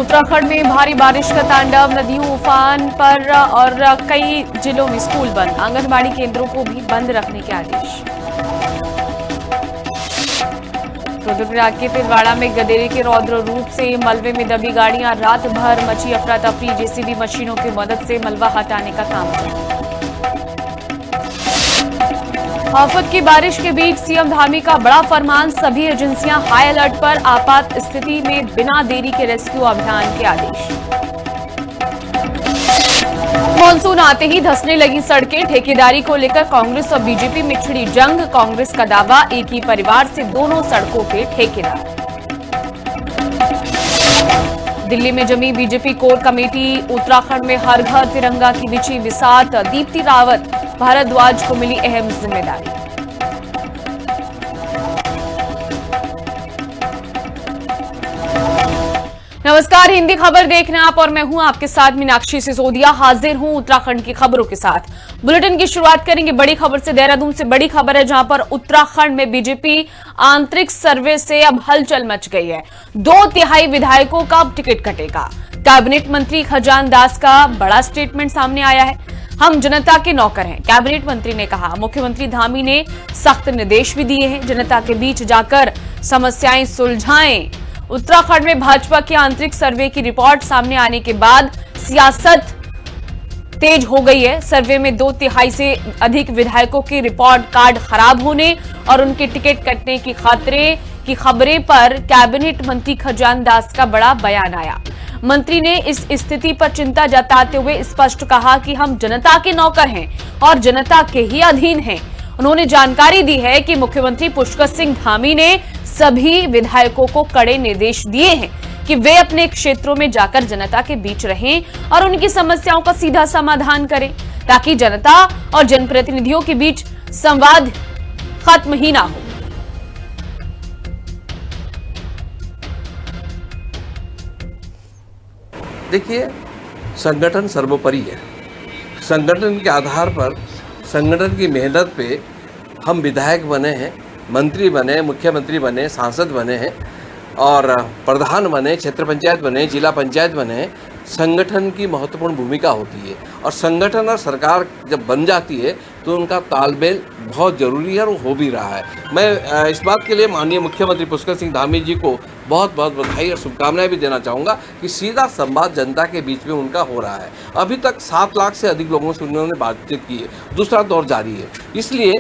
उत्तराखंड में भारी बारिश का तांडव, नदियों उफान पर और कई जिलों में स्कूल बंद, आंगनबाड़ी केंद्रों को भी बंद रखने के आदेश। रुद्रप्रयाग के तिलवाड़ा में गदेरे के रौद्र रूप से मलबे में दबी गाड़ियां, रात भर मची अफरा तफरी, जेसीबी मशीनों की मदद से मलबा हटाने का काम चला। आफत की बारिश के बीच सीएम धामी का बड़ा फरमान, सभी एजेंसियां हाई अलर्ट पर, आपात स्थिति में बिना देरी के रेस्क्यू अभियान के आदेश। मानसून आते ही धंसने लगी सड़कें, ठेकेदारी को लेकर कांग्रेस और बीजेपी में छिड़ी जंग, कांग्रेस का दावा एक ही परिवार से दोनों सड़कों के ठेकेदार। दिल्ली में जमी बीजेपी कोर कमेटी, उत्तराखंड में हर घर तिरंगा की बिछी बिसात, दीप्ति रावत भारद्वाज को मिली अहम जिम्मेदारी। नमस्कार, हिंदी खबर देख रहे हैं आप और मैं हूं आपके साथ मीनाक्षी सिसोदिया, हाजिर हूं उत्तराखंड की खबरों के साथ। बुलेटिन की शुरुआत करेंगे बड़ी खबर से। देहरादून से बड़ी खबर है, जहां पर उत्तराखंड में बीजेपी आंतरिक सर्वे से अब हलचल मच गई है। 2/3 विधायकों का अब टिकट कटेगा। कैबिनेट मंत्री खजान दास का बड़ा स्टेटमेंट सामने आया है। हम जनता के नौकर हैं, कैबिनेट मंत्री ने कहा। मुख्यमंत्री धामी ने सख्त निर्देश भी दिए हैं, जनता के बीच जाकर समस्याएं सुलझाएं। उत्तराखंड में भाजपा के आंतरिक सर्वे की रिपोर्ट सामने आने के बाद सियासत तेज हो गई है। सर्वे में 2/3 से अधिक विधायकों के रिपोर्ट कार्ड खराब होने और उनके टिकट कटने की खतरे की खबरें पर कैबिनेट मंत्री खजान दास का बड़ा बयान आया। मंत्री ने इस स्थिति पर चिंता जताते हुए स्पष्ट कहा कि हम जनता के नौकर हैं और जनता के ही अधीन हैं। उन्होंने जानकारी दी है कि मुख्यमंत्री पुष्कर सिंह धामी ने सभी विधायकों को कड़े निर्देश दिए हैं कि वे अपने क्षेत्रों में जाकर जनता के बीच रहें और उनकी समस्याओं का सीधा समाधान करें, ताकि जनता और जनप्रतिनिधियों के बीच संवाद खत्म ही ना हो। देखिए, संगठन सर्वोपरि है। संगठन के आधार पर, संगठन की मेहनत पे हम विधायक बने हैं, मंत्री बने, मुख्यमंत्री बने, सांसद बने हैं और प्रधान बने, क्षेत्र पंचायत बने, जिला पंचायत बने। संगठन की महत्वपूर्ण भूमिका होती है और संगठन और सरकार जब बन जाती है तो उनका तालमेल बहुत ज़रूरी है और वो हो भी रहा है। मैं इस बात के लिए माननीय मुख्यमंत्री पुष्कर सिंह धामी जी को बहुत बहुत बधाई और शुभकामनाएं भी देना चाहूँगा कि सीधा संवाद जनता के बीच में उनका हो रहा है। अभी तक 7 लाख से अधिक लोगों से उन्होंने बातचीत की है, दूसरा दौर जारी है। इसलिए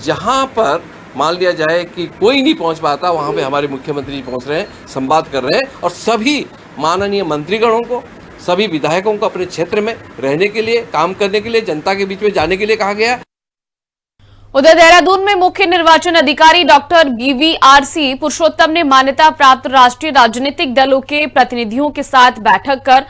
जहाँ पर मान लिया जाए कि कोई नहीं पहुँच पाता, वहाँ पे हमारे मुख्यमंत्री जी पहुँच रहे हैं, संवाद कर रहे हैं और सभी माननीय मंत्रीगणों को, सभी विधायकों को अपने क्षेत्र में रहने के लिए, काम करने के लिए, जनता के बीच में जाने के लिए कहा गया। उधर देहरादून में मुख्य निर्वाचन अधिकारी डॉक्टर BVRC पुरुषोत्तम ने मान्यता प्राप्त राष्ट्रीय राजनीतिक दलों के प्रतिनिधियों के साथ बैठक कर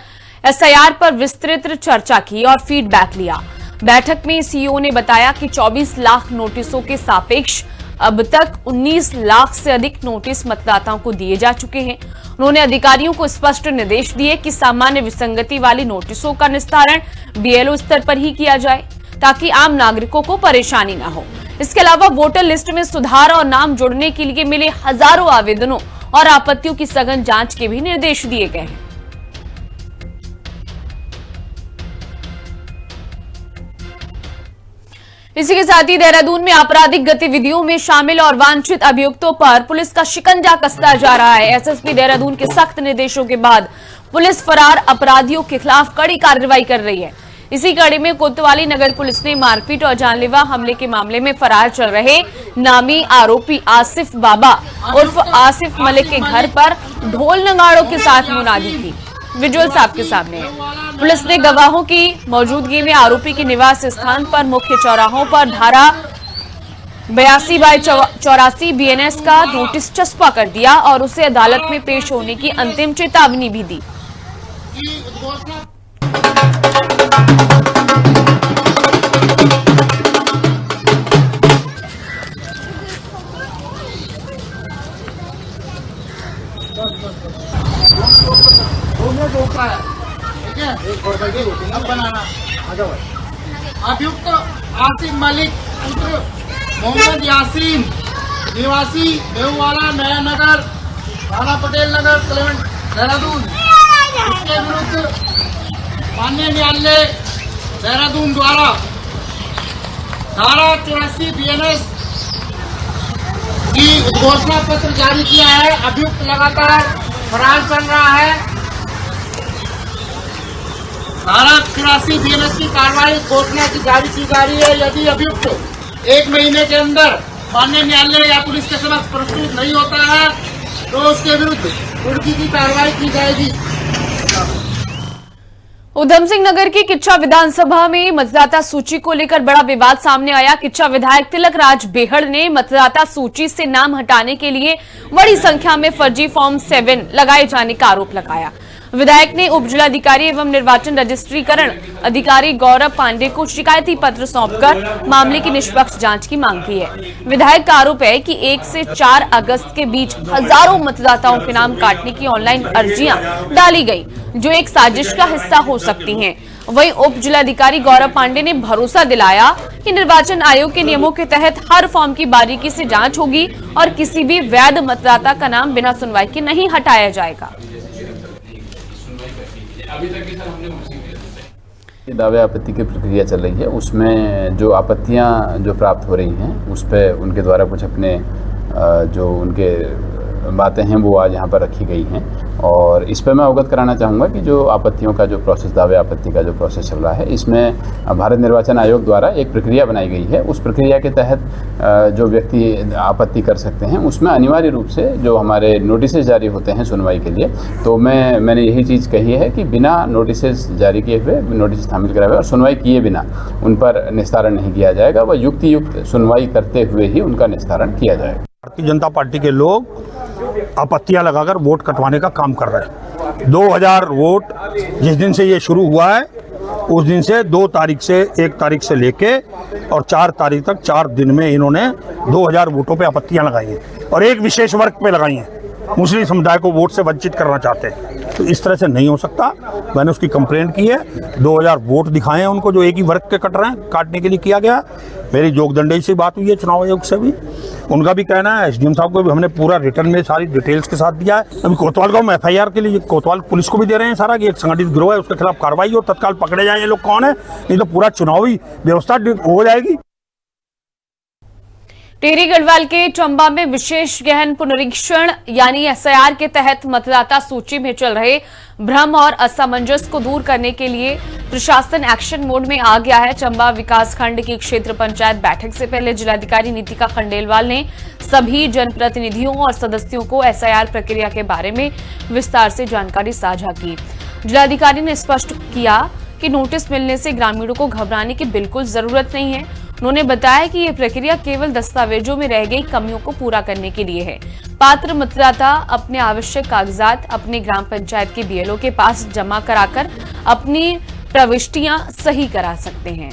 SIR पर विस्तृत चर्चा की और फीडबैक लिया। बैठक में CEO ने बताया कि 24 लाख नोटिसों के सापेक्ष अब तक 19 लाख से अधिक नोटिस मतदाताओं को दिए जा चुके हैं। उन्होंने अधिकारियों को स्पष्ट निर्देश दिए कि सामान्य विसंगति वाली नोटिसों का निस्तारण BLO स्तर पर ही किया जाए, ताकि आम नागरिकों को परेशानी न हो। इसके अलावा वोटर लिस्ट में सुधार और नाम जोड़ने के लिए मिले हजारों आवेदनों और आपत्तियों की सघन जांच के भी निर्देश दिए गए हैं। इसी के साथ ही देहरादून में आपराधिक गतिविधियों में शामिल और वांछित अभियुक्तों पर पुलिस का शिकंजा कसता जा रहा है। SSP देहरादून के सख्त निर्देशों के बाद पुलिस फरार अपराधियों के खिलाफ कड़ी कार्रवाई कर रही है। इसी कड़ी में कोतवाली नगर पुलिस ने मारपीट और जानलेवा हमले के मामले में फरार चल रहे नामी आरोपी आसिफ बाबा उर्फ आसिफ मलिक के घर पर ढोल नगाड़ों के साथ मुनादी की। विजुअल्स आपके सामने है। पुलिस ने गवाहों की मौजूदगी में आरोपी के निवास स्थान पर मुख्य चौराहों पर धारा 82/84 BNS का नोटिस चस्पा कर दिया और उसे अदालत में पेश होने की अंतिम चेतावनी भी दी। अभियुक्त आसिफ मलिक पुत्र मोहम्मद यासीन निवासी मेहुवाला नया नगर थाना पटेल नगर देहरादून उसके विरुद्ध माननीय न्यायालय देहरादून द्वारा धारा 84 BNS की घोषणा पत्र जारी किया है। अभियुक्त लगातार फरार चल रहा है। धारा 84 BNS की कार्रवाई घोषणा की जारी की जा रही है। यदि अभियुक्त 1 महीने के अंदर माननीय न्यायालय या पुलिस के समक्ष प्रस्तुत नहीं होता है तो उसके विरुद्ध कुर्की की कार्रवाई की जाएगी। उधम सिंह नगर की किच्चा विधानसभा में मतदाता सूची को लेकर बड़ा विवाद सामने आया। किच्चा विधायक तिलक राज बेहड़ ने मतदाता सूची से नाम हटाने के लिए बड़ी संख्या में फर्जी फॉर्म 7 लगाए जाने का आरोप लगाया। विधायक ने उप जिलाधिकारी एवं निर्वाचन रजिस्ट्रीकरण अधिकारी गौरव पांडे को शिकायती पत्र सौंपकर मामले की निष्पक्ष जांच की मांग की है। विधायक का आरोप है कि 1 से 4 अगस्त के बीच हजारों मतदाताओं के नाम काटने की ऑनलाइन अर्जियां डाली गई, जो एक साजिश का हिस्सा हो सकती हैं। वहीं उप जिलाधिकारी गौरव पांडे ने भरोसा दिलाया कि निर्वाचन आयोग के नियमों के तहत हर फॉर्म की बारीकी से जांच होगी और किसी भी वैध मतदाता का नाम बिना सुनवाई के नहीं हटाया जाएगा। दावे आपत्ति की प्रक्रिया चल रही है, उसमें जो आपत्तियां जो प्राप्त हो रही हैं उस पर उनके द्वारा कुछ अपने जो उनके बातें हैं वो आज यहाँ पर रखी गई हैं। और इस पर मैं अवगत कराना चाहूँगा कि जो आपत्तियों का जो प्रोसेस, दावे आपत्ति का जो प्रोसेस चल रहा है, इसमें भारत निर्वाचन आयोग द्वारा एक प्रक्रिया बनाई गई है। उस प्रक्रिया के तहत जो व्यक्ति आपत्ति कर सकते हैं उसमें अनिवार्य रूप से जो हमारे नोटिस जारी होते हैं सुनवाई के लिए, तो मैंने यही चीज़ कही है कि बिना नोटिस जारी किए हुए, नोटिस शामिल कराए हुए और सुनवाई किए बिना उन पर निस्तारण नहीं किया जाएगा। वह युक्त सुनवाई करते हुए ही उनका निस्तारण किया जाएगा। भारतीय जनता पार्टी के लोग आपत्तियां लगाकर वोट कटवाने का काम कर रहे हैं। 2000 वोट जिस दिन से ये शुरू हुआ है उस दिन से 2 तारीख से 1 तारीख से लेके और 4 तारीख तक 4 दिन में इन्होंने 2000 वोटों पे आपत्तियां लगाई हैं और एक विशेष वर्ग पे लगाई हैं। मुस्लिम समुदाय को वोट से वंचित करना चाहते हैं, तो इस तरह से नहीं हो सकता। मैंने उसकी कंप्लेंट की है। 2000 वोट दिखाए हैं उनको जो एक ही वर्ग के कट रहे हैं, काटने के लिए किया गया। मेरी जोगदंडई से बात हुई है चुनाव आयोग से भी, उनका भी कहना है, SDM साहब को भी हमने पूरा रिटर्न में सारी डिटेल्स के साथ दिया है। अभी कोतवाल गांव में FIR के लिए कोतवाल पुलिस को भी दे रहे हैं सारा कि एक संगठित गिरोह है, उसके खिलाफ कार्रवाई हो, तत्काल पकड़े जाए ये लोग कौन है, नहीं तो पूरा चुनावी व्यवस्था हो जाएगी। टिहरी गढ़वाल के चंबा में विशेष गहन पुनरीक्षण यानी SIR के तहत मतदाता सूची में चल रहे भ्रम और असमंजस को दूर करने के लिए प्रशासन एक्शन मोड में आ गया है। चंबा विकास खंड की क्षेत्र पंचायत बैठक से पहले जिलाधिकारी नीतिका खंडेलवाल ने सभी जनप्रतिनिधियों और सदस्यों को SIR प्रक्रिया के बारे में विस्तार से जानकारी साझा की। जिलाधिकारी ने स्पष्ट किया कि नोटिस मिलने से ग्रामीणों को घबराने की बिल्कुल जरूरत नहीं है। उन्होंने बताया कि यह प्रक्रिया केवल दस्तावेजों में रह गई कमियों को पूरा करने के लिए है। पात्र मतदाता अपने आवश्यक कागजात अपने ग्राम पंचायत के BLO के पास जमा कराकर अपनी प्रविष्टियां सही करा सकते हैं।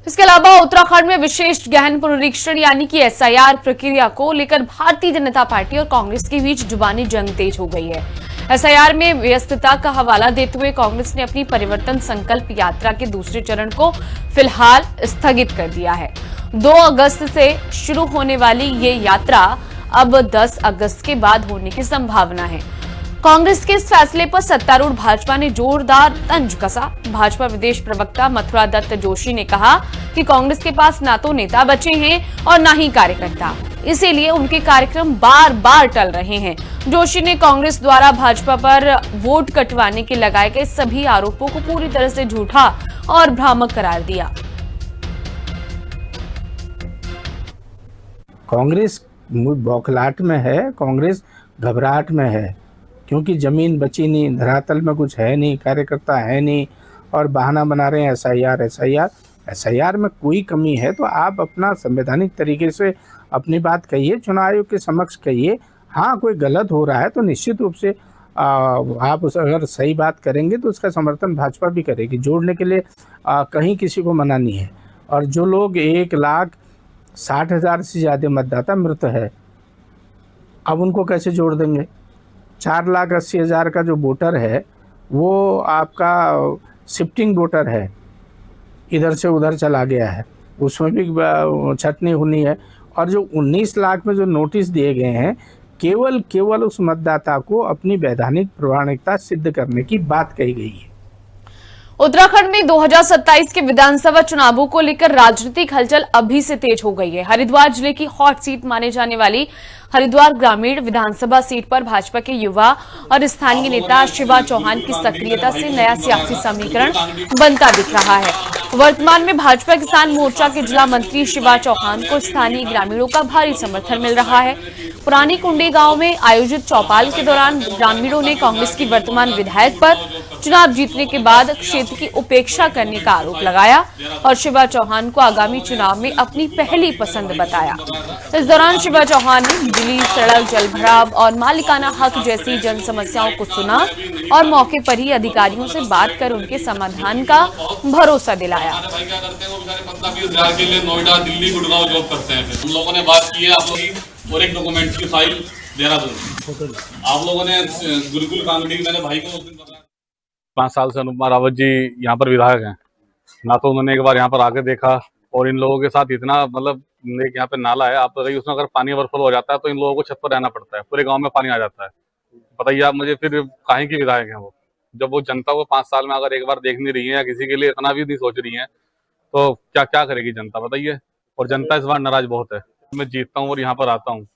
इसके अलावा उत्तराखंड में विशेष गहन पुनरीक्षण यानी कि SIR प्रक्रिया को लेकर भारतीय जनता पार्टी और कांग्रेस के बीच जुबानी जंग तेज हो गई है। SIR में व्यस्तता का हवाला देते हुए कांग्रेस ने अपनी परिवर्तन संकल्प यात्रा के दूसरे चरण को फिलहाल स्थगित कर दिया है। 2 अगस्त से शुरू होने वाली ये यात्रा अब 10 अगस्त के बाद होने की संभावना है। कांग्रेस के इस फैसले पर सत्तारूढ़ भाजपा ने जोरदार तंज कसा। भाजपा विदेश प्रवक्ता मथुरा दत्त जोशी ने कहा कि कांग्रेस के पास ना तो नेता बचे हैं और ना ही कार्यकर्ता, इसीलिए उनके कार्यक्रम बार बार टल रहे हैं। जोशी ने कांग्रेस द्वारा भाजपा पर वोट कटवाने के लगाए गए सभी आरोपों को पूरी तरह से झूठा और भ्रामक करार दिया। कांग्रेस बौखलाहट में है, कांग्रेस घबराहट में है, क्योंकि जमीन बची नहीं, धरातल में कुछ है नहीं, कार्यकर्ता है नहीं और बहाना बना रहे हैं SIR में कोई कमी है तो आप अपना संवैधानिक तरीके से अपनी बात कहिए, चुनाव आयोग के समक्ष कहिए। हाँ, कोई गलत हो रहा है तो निश्चित रूप से आप अगर सही बात करेंगे तो उसका समर्थन भाजपा भी करेगी। जोड़ने के लिए कहीं किसी को मना नहीं है। और जो लोग 1,60,000 से ज़्यादा मतदाता मृत है, अब उनको कैसे जोड़ देंगे? 4,80,000 का जो वोटर है वो आपका शिफ्टिंग वोटर है, इधर से उधर चला गया है, उसमें भी छटनी होनी है। और जो 19 लाख में जो नोटिस दिए गए हैं केवल उस मतदाता को अपनी वैधानिक प्रामाणिकता सिद्ध करने की बात कही गई है। उत्तराखंड में 2027 के विधानसभा चुनावों को लेकर राजनीतिक हलचल अभी से तेज हो गई है। हरिद्वार जिले की हॉट सीट माने जाने वाली हरिद्वार ग्रामीण विधानसभा सीट पर भाजपा के युवा और स्थानीय नेता शिवा चौहान की सक्रियता से नया सियासी समीकरण बनता दिख रहा है। वर्तमान में भाजपा किसान मोर्चा के जिला मंत्री शिवा चौहान को स्थानीय ग्रामीणों का भारी समर्थन मिल रहा है। पुरानी कुंडी गांव में आयोजित चौपाल के दौरान ग्रामीणों ने कांग्रेस की वर्तमान विधायक पर चुनाव जीतने के बाद क्षेत्र की उपेक्षा करने का आरोप लगाया और शिवा चौहान को आगामी चुनाव में अपनी पहली पसंद बताया। इस दौरान शिवा चौहान ने बिजली, सड़क, जलभराव और मालिकाना हक जैसी जन समस्याओं को सुना और मौके पर ही अधिकारियों से बात कर उनके समाधान का भरोसा दिलाया। क्या करते हैं वो बेचारे 15-20 के लिए नोएडा, दिल्ली, गुड़गांव जॉब करते हैं। हम लोगों ने बात की है आप लोगों की और एक डॉक्यूमेंट की फाइल देहरादून। आप लोगों ने गुरुकुल कांगड़ी मैंने भाई को 5 साल से अनुपमा रावत जी यहाँ पर विधायक हैं, ना तो उन्होंने एक बार यहाँ पर आके देखा और इन लोगों के साथ इतना मतलब एक यहाँ पे नाला है, आप बताइए उसमें अगर पानी ओवरफ्लो हो जाता है तो इन लोगों को छत पर रहना पड़ता है, पूरे गांव में पानी आ जाता है। बताइए आप मुझे फिर काहे की विधायक हैं वो, जब वो जनता को 5 साल में अगर एक बार देख नहीं रही है या किसी के लिए इतना भी नहीं सोच रही है तो क्या क्या करेगी जनता, बताइए। और जनता इस बार नाराज बहुत है। मैं जीतता हूँ और यहाँ पर आता हूँ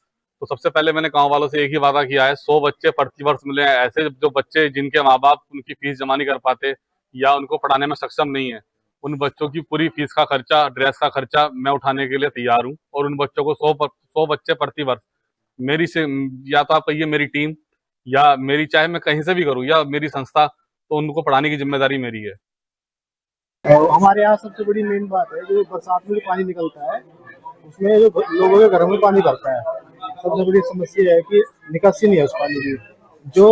तो सबसे पहले मैंने गाँव वालों से एक ही वादा किया है, 100 बच्चे प्रतिवर्ष मिले हैं, ऐसे जो बच्चे जिनके माँ बाप उनकी फीस जमा नहीं कर पाते या उनको पढ़ाने में सक्षम नहीं है, उन बच्चों की पूरी फीस का खर्चा, ड्रेस का खर्चा मैं उठाने के लिए तैयार हूं। और उन बच्चों को 100 बच्चे प्रति वर्ष मेरी से, या तो आप कहिए मेरी टीम या मेरी, चाहे मैं कहीं से भी करूं या मेरी संस्था, तो उनको पढ़ाने की जिम्मेदारी मेरी है। हमारे यहाँ सबसे बड़ी मेन बात है जो बरसात में जो पानी निकलता है उसमें जो लोगों के घरों में पानी भरता है, सबसे बड़ी समस्या है कि निकासी नहीं है उस पानी की। जो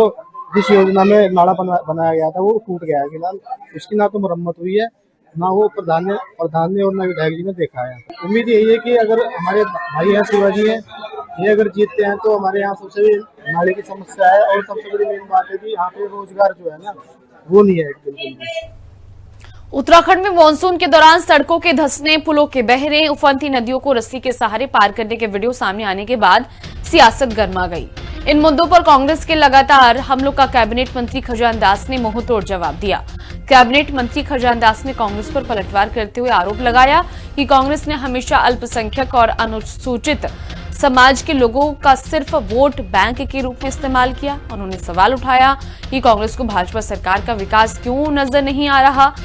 जिस योजना में नाला बनाया गया था वो टूट गया है फिलहाल, उसकी ना तो मरम्मत हुई है, ना वो प्रधान ने और ना विधायक जी ने देखा है। उम्मीद यही है कि अगर हमारे भाई हैं शिवाजी हैं, ये अगर जीतते हैं तो हमारे यहाँ सबसे नाले की समस्या है और सबसे बड़ी मेन बात है कि यहाँ पे रोजगार जो है ना वो नहीं है बिल्कुल भी। उत्तराखंड में मानसून के दौरान सड़कों के धंसने, पुलों के बहने, उफनती नदियों को रस्सी के सहारे पार करने के वीडियो सामने आने के बाद सियासत गर्मा गई। इन मुद्दों पर कांग्रेस के लगातार हमलों का कैबिनेट मंत्री खजान दास ने मुंहतोड़ जवाब दिया। कैबिनेट मंत्री खजान दास ने कांग्रेस पर पलटवार करते हुए आरोप लगाया कि कांग्रेस ने हमेशा अल्पसंख्यक और अनुसूचित समाज के लोगों का सिर्फ वोट बैंक के रूप में इस्तेमाल किया। उन्होंने सवाल उठाया कि कांग्रेस को भाजपा सरकार का विकास क्यों नजर नहीं आ रहा।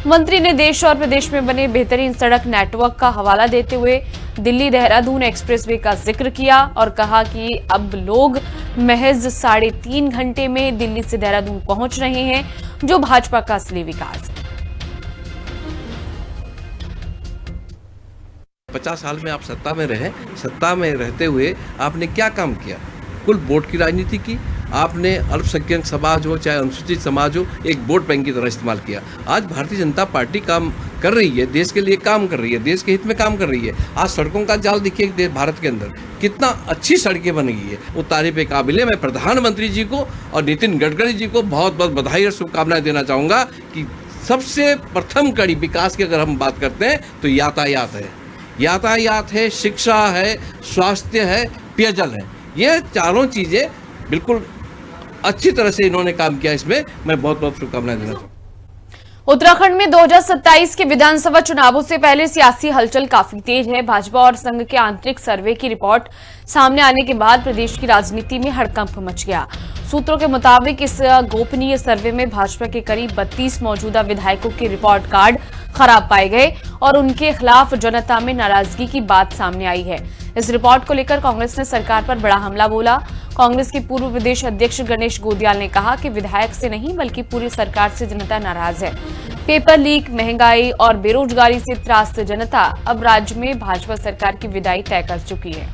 मंत्री ने देश और प्रदेश में बने बेहतरीन सड़क नेटवर्क का हवाला देते हुए दिल्ली देहरादून एक्सप्रेसवे का जिक्र किया और कहा कि अब लोग महज 3.5 घंटे में दिल्ली से देहरादून पहुंच रहे हैं, जो भाजपा का असली विकास है। 50 साल में आप सत्ता में रहे, सत्ता में रहते हुए आपने क्या काम किया? कुल वोट की राजनीति की आपने, अल्पसंख्यक समाज हो चाहे अनुसूचित समाज हो, एक वोट बैंक की तरह इस्तेमाल किया। आज भारतीय जनता पार्टी काम कर रही है, देश के लिए काम कर रही है, देश के हित में काम कर रही है। आज सड़कों का जाल देखिए भारत के अंदर कितना अच्छी सड़कें बन गई है, वो तारीफ काबिल है। मैं प्रधानमंत्री जी को और नितिन गडकरी जी को बहुत बहुत बधाई और शुभकामनाएं देना चाहूँगा कि सबसे प्रथम कड़ी विकास की अगर हम बात करते हैं तो यातायात है, यातायात है, शिक्षा है, स्वास्थ्य है, पेयजल है। ये चारों चीज़ें बिल्कुल अच्छी तरह से इन्होंने काम किया, इसमें मैं बहुत बहुत शुभकामनाएं देना चाहूँगा। उत्तराखंड में 2027 के विधानसभा चुनावों से पहले सियासी हलचल काफी तेज है। भाजपा और संघ के आंतरिक सर्वे की रिपोर्ट सामने आने के बाद प्रदेश की राजनीति में हड़कंप मच गया। सूत्रों के मुताबिक इस गोपनीय सर्वे में भाजपा के करीब 32 मौजूदा विधायकों के रिपोर्ट कार्ड खराब पाए गए और उनके खिलाफ जनता में नाराजगी की बात सामने आई है। इस रिपोर्ट को लेकर कांग्रेस ने सरकार पर बड़ा हमला बोला। कांग्रेस के पूर्व प्रदेश अध्यक्ष गणेश गोदियाल ने कहा कि विधायक से नहीं बल्कि पूरी सरकार से जनता नाराज है। पेपर लीक, महंगाई और बेरोजगारी से त्रस्त जनता अब राज्य में भाजपा सरकार की विदाई तय कर चुकी है।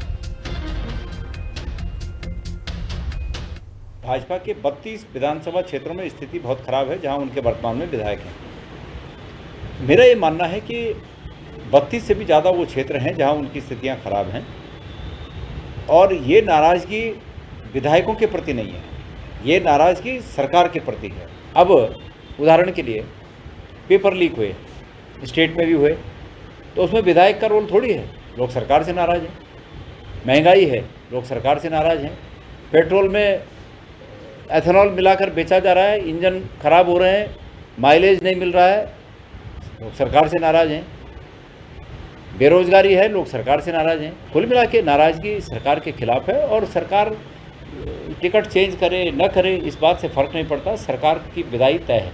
भाजपा के 32 विधानसभा क्षेत्रों में स्थिति बहुत खराब है जहां उनके वर्तमान में विधायक हैं। मेरा ये मानना है कि 32 से भी ज़्यादा वो क्षेत्र हैं जहां उनकी स्थितियां खराब हैं और ये नाराज़गी विधायकों के प्रति नहीं है, ये नाराज़गी सरकार के प्रति है। अब उदाहरण के लिए पेपर लीक हुए, स्टेट में भी हुए, तो उसमें विधायक का रोल थोड़ी है, लोग सरकार से नाराज़ हैं। महंगाई है, लोग सरकार से नाराज़ हैं। पेट्रोल में एथेनॉल मिलाकर बेचा जा रहा है, इंजन खराब हो रहे हैं, माइलेज नहीं मिल रहा है, लोग सरकार से नाराज़ हैं। बेरोजगारी है, लोग सरकार से नाराज़ हैं। कुल मिला के नाराज़गी सरकार के खिलाफ है और सरकार टिकट चेंज करे न करे इस बात से फर्क नहीं पड़ता, सरकार की विदाई तय है।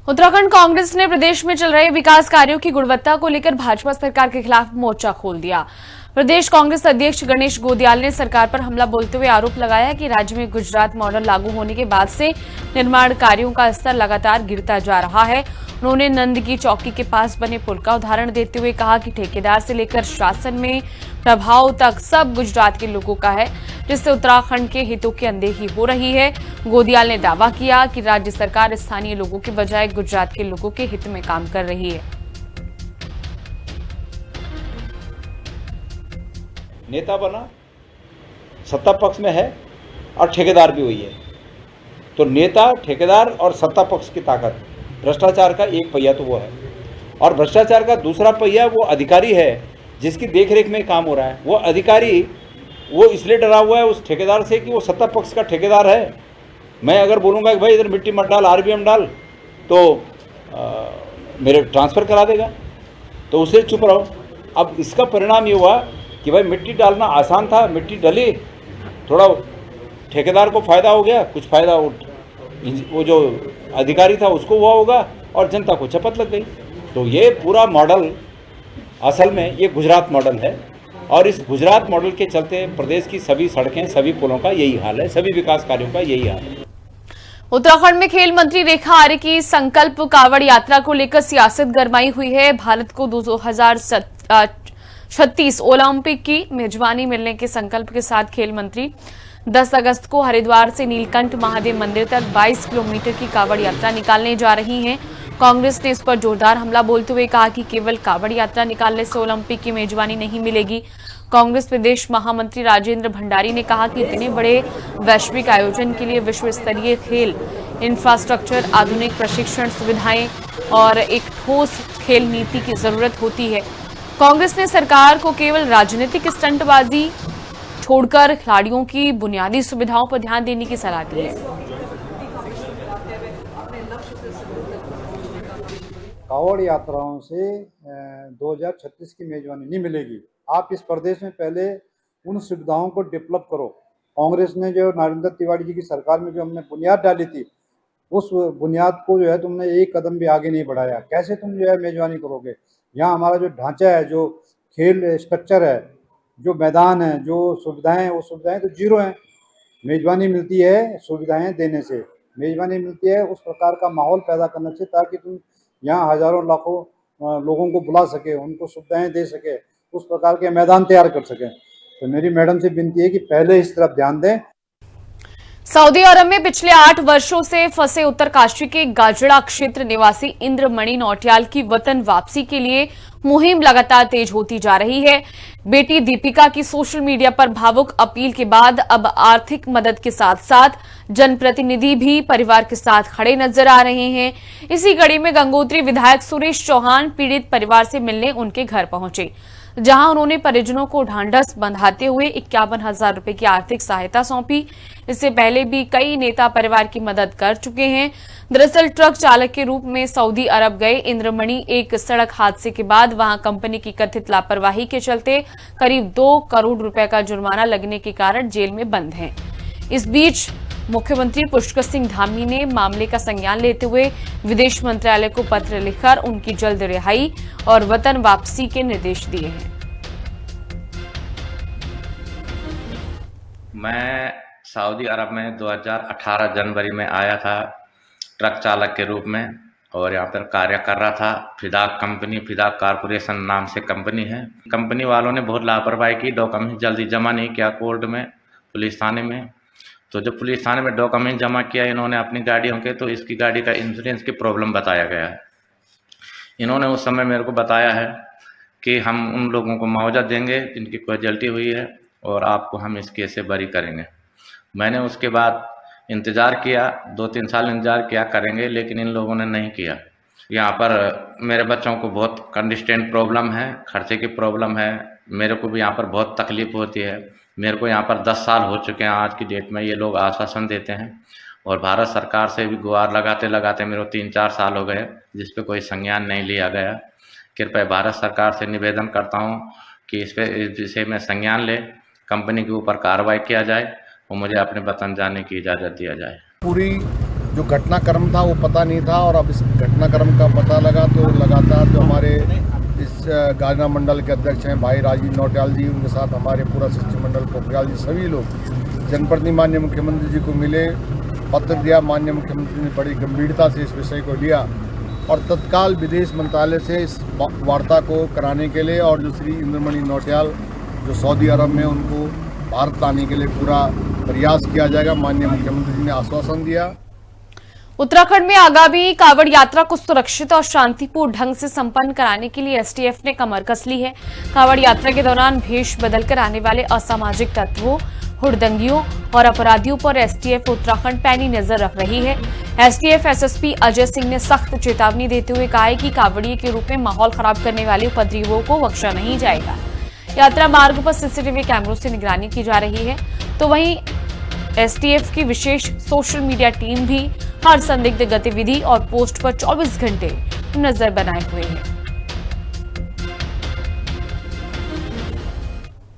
उत्तराखंड कांग्रेस ने प्रदेश में चल रहे विकास कार्यों की गुणवत्ता को लेकर भाजपा सरकार के खिलाफ मोर्चा खोल दिया। प्रदेश कांग्रेस अध्यक्ष गणेश गोदियाल ने सरकार पर हमला बोलते हुए आरोप लगाया कि राज्य में गुजरात मॉडल लागू होने के बाद से निर्माण कार्यों का स्तर लगातार गिरता जा रहा है। उन्होंने नंद की चौकी के पास बने पुल का उदाहरण देते हुए कहा कि ठेकेदार से लेकर शासन में प्रभाव तक सब गुजरात के लोगों का है, जिससे उत्तराखंड के हितों की अनदेखी हो रही है। गोदियाल ने दावा किया कि राज्य सरकार स्थानीय लोगों के बजाय गुजरात के लोगों के हित में काम कर रही है। नेता बना, सत्ता पक्ष में है और ठेकेदार भी वही है। तो नेता, ठेकेदार और सत्ता पक्ष की ताकत, भ्रष्टाचार का एक पहिया तो वो है, और भ्रष्टाचार का दूसरा पहिया वो अधिकारी है जिसकी देखरेख में काम हो रहा है। वो अधिकारी वो इसलिए डरा हुआ है उस ठेकेदार से कि वो सत्ता पक्ष का ठेकेदार है। मैं अगर बोलूँगा कि भाई इधर मिट्टी मत डाल, आरबीएम डाल, तो मेरे ट्रांसफ़र करा देगा, तो उसे चुप रहो। अब इसका परिणाम ये हुआ कि भाई मिट्टी डालना आसान था, मिट्टी डली, थोड़ा ठेकेदार को फ़ायदा हो गया, कुछ फ़ायदा वो जो अधिकारी था उसको हुआ होगा और जनता को चपत लग गई। तो ये पूरा मॉडल असल में ये गुजरात मॉडल है और इस गुजरात मॉडल के चलते प्रदेश की सभी सड़कें, सभी पुलों का यही हाल है, सभी विकास कार्यों का यही हाल है। उत्तराखंड में खेल मंत्री रेखा आर्य की संकल्प कावड़ यात्रा को लेकर सियासत गरमाई हुई है। भारत को 2036 ओलंपिक की मेजबानी मिलने के संकल्प के साथ खेल मंत्री 10 अगस्त को हरिद्वार से नीलकंठ महादेव मंदिर तक 22 किलोमीटर की कावड़ यात्रा निकालने जा रही हैं। कांग्रेस ने इस पर जोरदार हमला बोलते हुए कहा कि केवल कावड़ यात्रा निकालने से ओलंपिक की मेजबानी नहीं मिलेगी। कांग्रेस प्रदेश महामंत्री राजेंद्र भंडारी ने कहा कि इतने बड़े वैश्विक आयोजन के लिए विश्व स्तरीय खेल इंफ्रास्ट्रक्चर, आधुनिक प्रशिक्षण सुविधाएं और एक ठोस खेल नीति की जरूरत होती है। कांग्रेस ने सरकार को केवल राजनीतिक स्टंटबाजी छोड़कर खिलाड़ियों की बुनियादी सुविधाओं पर ध्यान देने की सलाह दी है। कावड़ यात्राओं से 2036 की मेजबानी नहीं मिलेगी। आप इस प्रदेश में पहले उन सुविधाओं को डेवलप करो। कांग्रेस ने जो नरेंद्र तिवारी जी की सरकार में जो हमने बुनियाद डाली थी, उस बुनियाद को जो है तुमने एक कदम भी आगे नहीं बढ़ाया। कैसे तुम जो है मेजबानी करोगे? यहाँ हमारा जो ढांचा है, जो खेल स्ट्रक्चर है, जो मैदान है, जो सुविधाएं हैं, वो सुविधाएं तो जीरो हैं। मेजबानी मिलती है सुविधाएं देने से, मेजबानी मिलती है उस प्रकार का माहौल पैदा करने से ताकि तुम यहाँ हजारों लाखों लोगों को बुला सके, उनको सुविधाएं दे सके, उस प्रकार के मैदान तैयार कर सके। तो मेरी मैडम से विनती है कि पहले इस तरफ ध्यान दें। सऊदी अरब में पिछले 8 वर्षों से फंसे उत्तरकाशी के गाजड़ा क्षेत्र निवासी इंद्रमणि नौटियाल की वतन वापसी के लिए मुहिम लगातार तेज होती जा रही है। बेटी दीपिका की सोशल मीडिया पर भावुक अपील के बाद अब आर्थिक मदद के साथ साथ जनप्रतिनिधि भी परिवार के साथ खड़े नजर आ रहे हैं। इसी कड़ी में गंगोत्री विधायक सुरेश चौहान पीड़ित परिवार से मिलने उनके घर पहुंचे, जहां उन्होंने परिजनों को ढांढस बंधाते हुए 51,000 रुपए की आर्थिक सहायता सौंपी। इससे पहले भी कई नेता परिवार की मदद कर चुके हैं। दरअसल ट्रक चालक के रूप में सऊदी अरब गए इंद्रमणि एक सड़क हादसे के बाद वहां कंपनी की कथित लापरवाही के चलते करीब 2 करोड़ रुपए का जुर्माना लगने के कारण जेल में बंद हैं। इस बीच मुख्यमंत्री पुष्कर सिंह धामी ने मामले का संज्ञान लेते हुए विदेश मंत्रालय को पत्र लिखकर उनकी जल्द रिहाई और वतन वापसी के निर्देश दिए हैं। मैं सऊदी अरब में 2018 जनवरी में आया था ट्रक चालक के रूप में और यहाँ पर कार्य कर रहा था। फिदाक कंपनी, फिदाक कारपोरेशन नाम से कंपनी है। कंपनी वालों ने बहुत लापरवाही की, डॉक्यूमेंट जल्दी जमा नहीं किया कोर्ट में, पुलिस थाने में। तो जब पुलिस थाने में डॉक्यूमेंट जमा किया इन्होंने अपनी गाड़ियों के, तो इसकी गाड़ी का इंश्योरेंस की प्रॉब्लम बताया गया है। इन्होंने उस समय मेरे को बताया है कि हम उन लोगों को मुआवजा देंगे जिनकी कैजुअल्टी हुई है और आपको हम इस केस से बरी करेंगे। मैंने उसके बाद इंतज़ार किया, 2-3 साल इंतज़ार किया करेंगे, लेकिन इन लोगों ने नहीं किया। यहाँ पर मेरे बच्चों को बहुत कंडिस्टेंट प्रॉब्लम है, खर्चे की प्रॉब्लम है, मेरे को भी यहाँ पर बहुत तकलीफ होती है। मेरे को यहाँ पर 10 साल हो चुके हैं आज की डेट में, ये लोग आश्वासन देते हैं और भारत सरकार से भी गुहार लगाते लगाते मेरे को 3-4 साल हो गए जिस पे कोई संज्ञान नहीं लिया गया। कृपया भारत सरकार से निवेदन करता हूँ कि इस विषय में संज्ञान ले, कंपनी के ऊपर कार्रवाई किया जाए और मुझे अपने वतन जाने की इजाज़त दिया जाए। पूरी जो घटनाक्रम था वो पता नहीं था और अब इस घटनाक्रम का पता लगा तो लगातार जो हमारे इस गाजना मंडल के अध्यक्ष हैं भाई राजीव नौटियाल जी, उनके साथ हमारे पूरा शिष्टमंडल पोखरियाल जी, सभी लोग जनप्रतिनिधि माननीय मुख्यमंत्री जी को मिले, पत्र दिया। माननीय मुख्यमंत्री ने बड़ी गंभीरता से इस विषय को लिया और तत्काल विदेश मंत्रालय से इस वार्ता को कराने के लिए और जो श्री इंद्रमणि नौटियाल जो सऊदी अरब में, उनको भारत लाने के लिए पूरा प्रयास किया जाएगा। माननीय मुख्यमंत्री जी ने आश्वासन दिया। उत्तराखंड में आगामी कांवड़ यात्रा को सुरक्षित और शांतिपूर्ण ढंग से संपन्न कराने के लिए एसटीएफ ने कमर कस ली है। कांवड़ यात्रा के दौरान भेष बदलकर आने वाले असामाजिक तत्वों, हुड़दंगियों और अपराधियों पर एसटीएफ उत्तराखंड पैनी नजर रख रही है। एसटीएफ एसएसपी अजय सिंह ने सख्त चेतावनी देते हुए कहा है कि कांवड़िये के रूप में माहौल खराब करने वाले उपद्रवियों को बख्शा नहीं जाएगा। यात्रा मार्ग पर सीसीटीवी कैमरों से निगरानी की जा रही है, तो वहीं एसटीएफ की विशेष सोशल मीडिया टीम भी हर संदिग्ध गतिविधि और पोस्ट पर 24 घंटे नजर बनाए हुए है।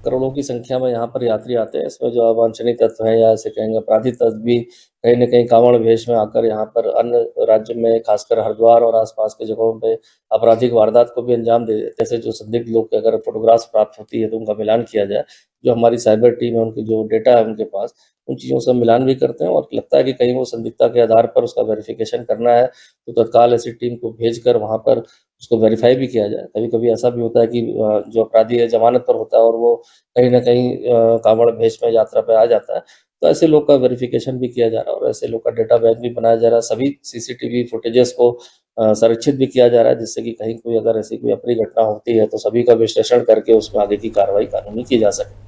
करोड़ों की संख्या में यहाँ पर यात्री आते हैं। इसमें जो अवांछनीय तत्व हैं या ऐसे कहेंगे अपराधी तत्व भी कहीं न कहीं कांवड़ वेश में आकर यहाँ पर अन्य राज्यों में, खासकर हरिद्वार और आसपास के जगहों पे आपराधिक वारदात को भी अंजाम दे देते हैं। जो संदिग्ध लोग के अगर फोटोग्राफ्स प्राप्त होती है तो उनका मिलान किया जाए। जो हमारी साइबर टीम है, उनकी जो डेटा है उनके पास, उन चीज़ों से मिलान भी करते हैं और लगता है कि कहीं वो संदिग्धता के आधार पर उसका वेरिफिकेशन करना है तो तत्काल ऐसी टीम को भेजकर वहाँ पर उसको वेरीफाई भी किया जाए। कभी-कभी ऐसा भी होता है कि जो अपराधी है जमानत पर होता है और वो कहीं न कहीं कांवड़ भेष में यात्रा पे आ जाता है, तो ऐसे लोग का वेरिफिकेशन भी किया जा रहा है और ऐसे लोग का डेटा बैंक भी बनाया जा रहा है। सभी सीसीटीवी फुटेजेस को संरक्षित भी किया जा रहा है, जिससे कि कहीं कोई अगर ऐसी कोई अप्रिय घटना होती है तो सभी का विश्लेषण करके उसमें आगे की कार्रवाई कानूनी की जा सके।